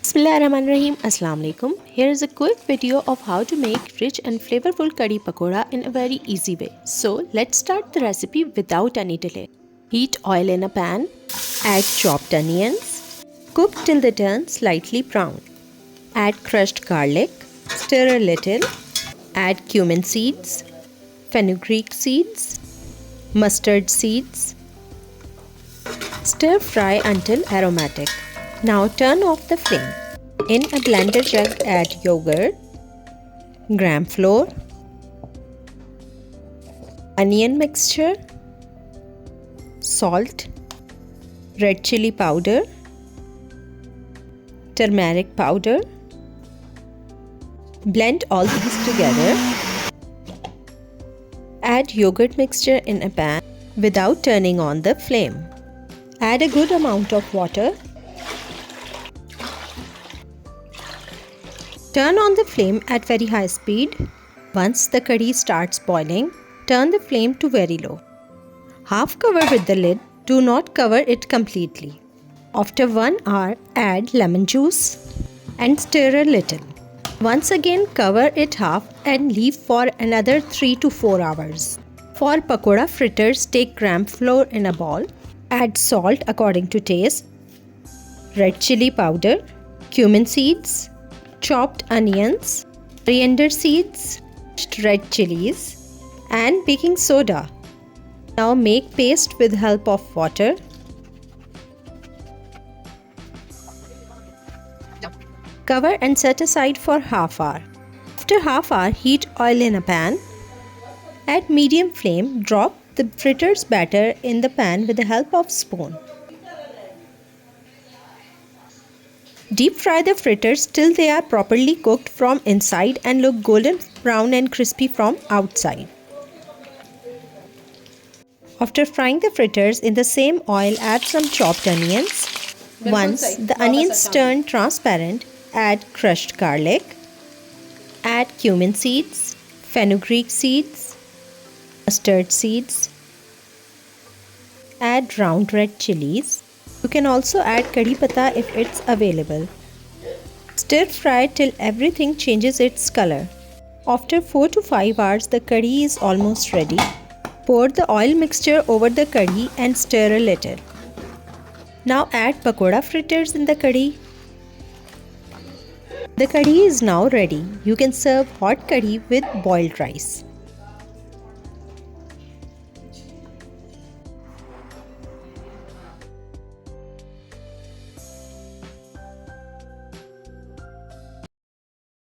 Bismillahirrahmanirrahim. Assalamu alaikum. Here is a quick video of how to make rich and flavorful kadhi pakora in a very easy way. So let's start the recipe without any delay. Heat oil in a pan. Add chopped onions. Cook till they turn slightly brown. Add crushed garlic. Stir a little. Add cumin seeds, fenugreek seeds, mustard seeds. Stir fry until aromatic. Now turn off the flame. In a blender jug add yogurt, gram flour, onion mixture, salt, red chili powder, turmeric powder. Blend all these together. Add yogurt mixture in a pan without turning on the flame. Add a good amount of water. Turn on the flame at very high speed. Once the curry starts boiling, turn the flame to very low. Half cover with the lid. Do not cover it completely. After 1 hour, add lemon juice and stir a little. Once again cover it half and leave for another 3 to 4 hours. For pakora fritters, take gram flour in a bowl. Add salt according to taste, red chili powder, cumin seeds, chopped onions, coriander seeds, red chilies, and baking soda. Now make paste with help of water. Cover and set aside for half hour. After half hour, heat oil in a pan. At medium flame, drop the fritters batter in the pan with the help of spoon. Deep fry the fritters till they are properly cooked from inside and look golden brown and crispy from outside. After frying the fritters in the same oil, add some chopped onions. Once the onions turn transparent, add crushed garlic. Add cumin seeds, fenugreek seeds, mustard seeds. Add round red chilies. You can also add kadhi pata if it's available. Stir fry till everything changes its color. After 4 to 5 hours, the curry is almost ready. Pour the oil mixture over the curry and stir a little. Now add pakora fritters in the curry. The curry is now ready. You can serve hot curry with boiled rice.